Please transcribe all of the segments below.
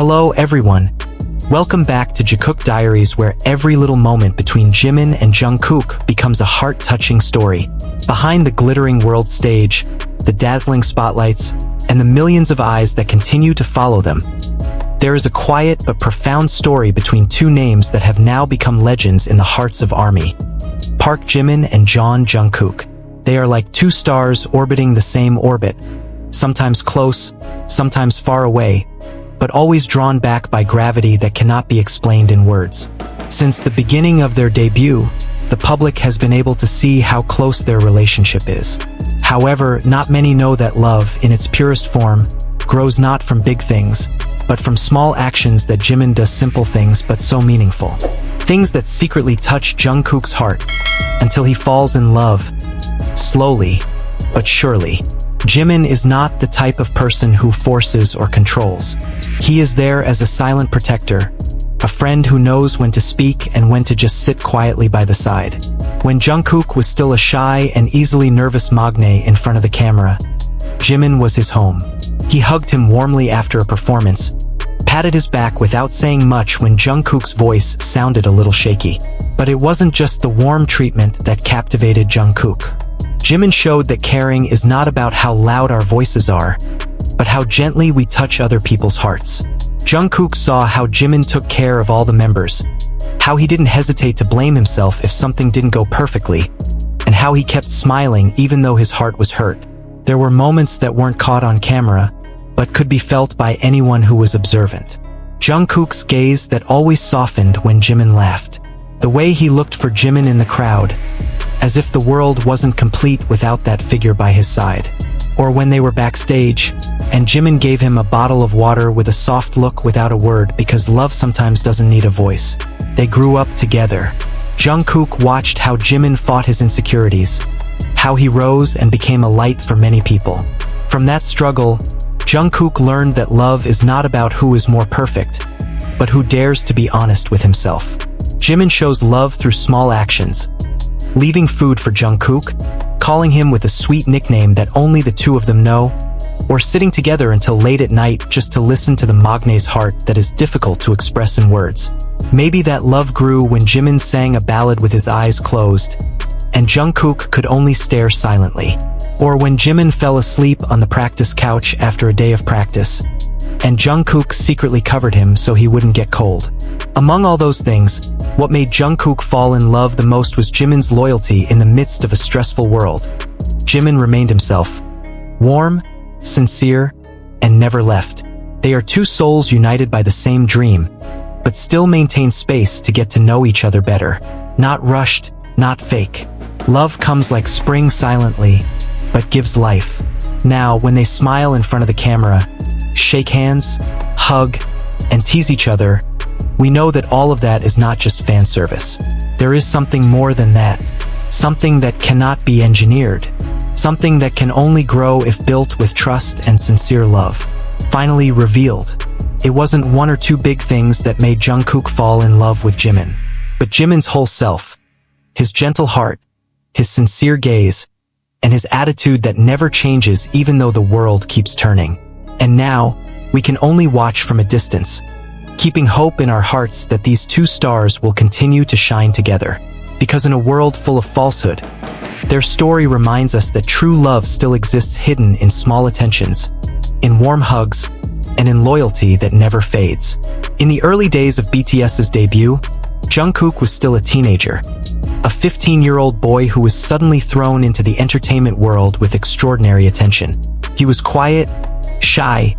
Hello everyone. Welcome back to Jikook Diaries, where every little moment between Jimin and Jungkook becomes a heart-touching story. Behind the glittering world stage, the dazzling spotlights, and the millions of eyes that continue to follow them, there is a quiet but profound story between two names that have now become legends in the hearts of ARMY. Park Jimin and Jungkook. They are like two stars orbiting the same orbit, sometimes close, sometimes far away, but always drawn back by gravity that cannot be explained in words. Since the beginning of their debut, the public has been able to see how close their relationship is. However, not many know that love, in its purest form, grows not from big things, but from small actions that Jimin does, simple things but so meaningful. Things that secretly touch Jungkook's heart, until he falls in love, slowly but surely. Jimin is not the type of person who forces or controls. He is there as a silent protector, a friend who knows when to speak and when to just sit quietly by the side. When Jungkook was still a shy and easily nervous magne in front of the camera, Jimin was his home. He hugged him warmly after a performance, patted his back without saying much when Jungkook's voice sounded a little shaky. But it wasn't just the warm treatment that captivated Jungkook. Jimin showed that caring is not about how loud our voices are, but how gently we touch other people's hearts. Jungkook saw how Jimin took care of all the members, how he didn't hesitate to blame himself if something didn't go perfectly, and how he kept smiling even though his heart was hurt. There were moments that weren't caught on camera, but could be felt by anyone who was observant. Jungkook's gaze that always softened when Jimin laughed. The way he looked for Jimin in the crowd, as if the world wasn't complete without that figure by his side. Or when they were backstage, and Jimin gave him a bottle of water with a soft look without a word, because love sometimes doesn't need a voice. They grew up together. Jungkook watched how Jimin fought his insecurities, how he rose and became a light for many people. From that struggle, Jungkook learned that love is not about who is more perfect, but who dares to be honest with himself. Jimin shows love through small actions, leaving food for Jungkook, calling him with a sweet nickname that only the two of them know, or sitting together until late at night just to listen to the magne's heart that is difficult to express in words. Maybe that love grew when Jimin sang a ballad with his eyes closed, and Jungkook could only stare silently. Or when Jimin fell asleep on the practice couch after a day of practice, and Jungkook secretly covered him so he wouldn't get cold. Among all those things, what made Jungkook fall in love the most was Jimin's loyalty in the midst of a stressful world. Jimin remained himself, warm, sincere, and never left. They are two souls united by the same dream, but still maintain space to get to know each other better. Not rushed, not fake. Love comes like spring silently, but gives life. Now, when they smile in front of the camera, shake hands, hug, and tease each other, we know that all of that is not just fan service. There is something more than that. Something that cannot be engineered. Something that can only grow if built with trust and sincere love. Finally revealed. It wasn't one or two big things that made Jungkook fall in love with Jimin, but Jimin's whole self. His gentle heart, his sincere gaze, and his attitude that never changes even though the world keeps turning. And now, we can only watch from a distance, keeping hope in our hearts that these two stars will continue to shine together. Because in a world full of falsehood, their story reminds us that true love still exists hidden in small attentions, in warm hugs, and in loyalty that never fades. In the early days of BTS's debut, Jungkook was still a teenager, a 15-year-old boy who was suddenly thrown into the entertainment world with extraordinary attention. He was quiet, shy,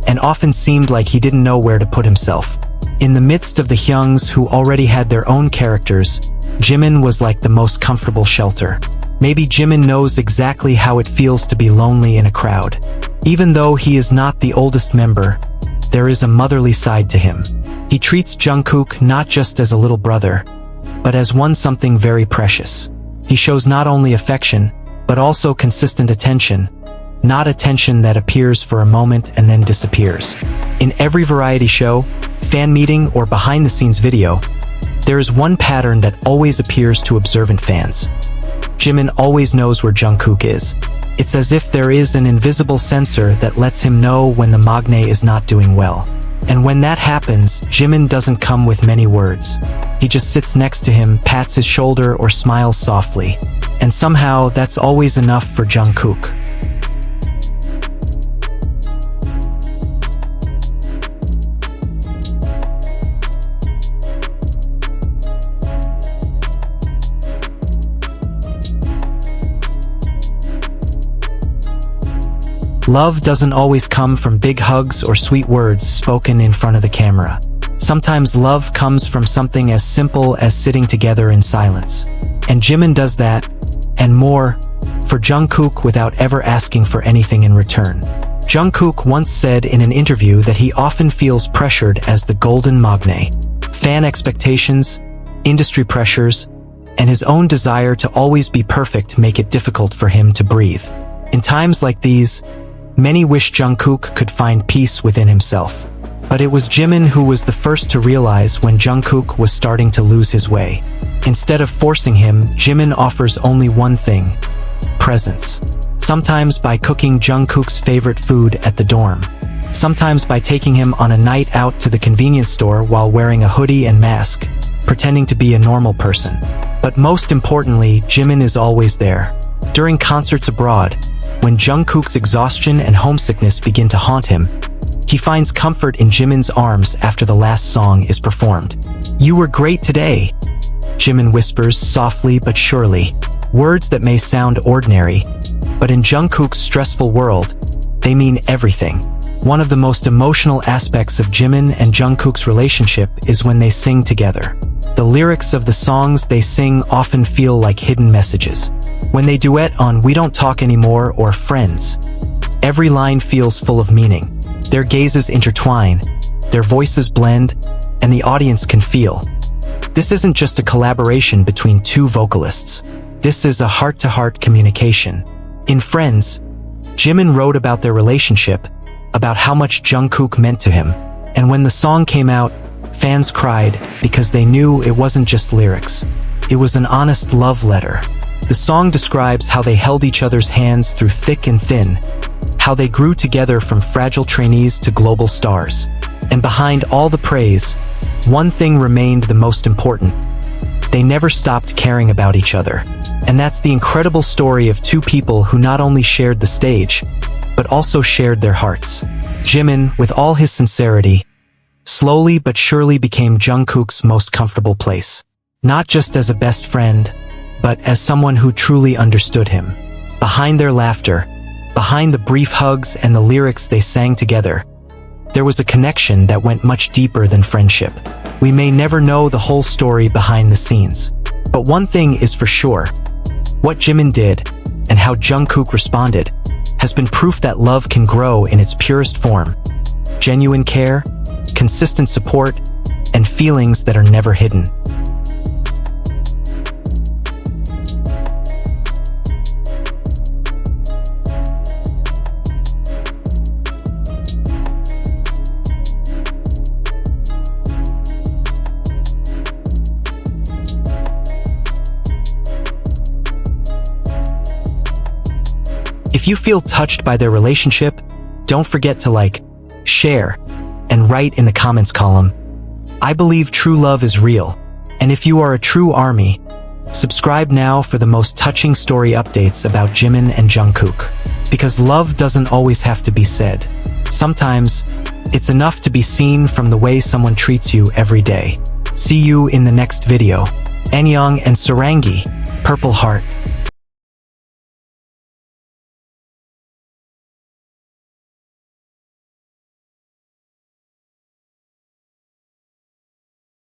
and often seemed like he didn't know where to put himself. In the midst of the Hyungs who already had their own characters, Jimin was like the most comfortable shelter. Maybe Jimin knows exactly how it feels to be lonely in a crowd. Even though he is not the oldest member, there is a motherly side to him. He treats Jungkook not just as a little brother, but as something very precious. He shows not only affection, but also consistent attention, not attention that appears for a moment and then disappears. In every variety show, fan meeting, or behind-the-scenes video, there is one pattern that always appears to observant fans. Jimin always knows where Jungkook is. It's as if there is an invisible sensor that lets him know when the magne is not doing well. And when that happens, Jimin doesn't come with many words. He just sits next to him, pats his shoulder, or smiles softly. And somehow, that's always enough for Jungkook. Love doesn't always come from big hugs or sweet words spoken in front of the camera. Sometimes love comes from something as simple as sitting together in silence. And Jimin does that, and more, for Jungkook without ever asking for anything in return. Jungkook once said in an interview that he often feels pressured as the golden magne. Fan expectations, industry pressures, and his own desire to always be perfect make it difficult for him to breathe. In times like these, many wish Jungkook could find peace within himself. But it was Jimin who was the first to realize when Jungkook was starting to lose his way. Instead of forcing him, Jimin offers only one thing: presence. Sometimes by cooking Jungkook's favorite food at the dorm. Sometimes by taking him on a night out to the convenience store while wearing a hoodie and mask, pretending to be a normal person. But most importantly, Jimin is always there. During concerts abroad, when Jungkook's exhaustion and homesickness begin to haunt him, he finds comfort in Jimin's arms after the last song is performed. "You were great today," Jimin whispers softly but surely, words that may sound ordinary, but in Jungkook's stressful world, they mean everything. One of the most emotional aspects of Jimin and Jungkook's relationship is when they sing together. The lyrics of the songs they sing often feel like hidden messages. When they duet on "We Don't Talk Anymore" or "Friends," every line feels full of meaning. Their gazes intertwine, their voices blend, and the audience can feel. This isn't just a collaboration between two vocalists. This is a heart-to-heart communication. In "Friends," Jimin wrote about their relationship, about how much Jungkook meant to him. And when the song came out, fans cried because they knew it wasn't just lyrics. It was an honest love letter. The song describes how they held each other's hands through thick and thin, how they grew together from fragile trainees to global stars. And behind all the praise, one thing remained the most important. They never stopped caring about each other. And that's the incredible story of two people who not only shared the stage, but also shared their hearts. Jimin, with all his sincerity, slowly but surely became Jungkook's most comfortable place. Not just as a best friend, but as someone who truly understood him. Behind their laughter, behind the brief hugs and the lyrics they sang together, there was a connection that went much deeper than friendship. We may never know the whole story behind the scenes. But one thing is for sure: what Jimin did, and how Jungkook responded, has been proof that love can grow in its purest form. Genuine care, consistent support, and feelings that are never hidden. If you feel touched by their relationship, don't forget to like, share, and write in the comments column. I believe true love is real, and if you are a true ARMY, subscribe now for the most touching story updates about Jimin and Jungkook. Because love doesn't always have to be said. Sometimes, it's enough to be seen from the way someone treats you every day. See you in the next video. Annyeong and Sarangi, Purple Heart.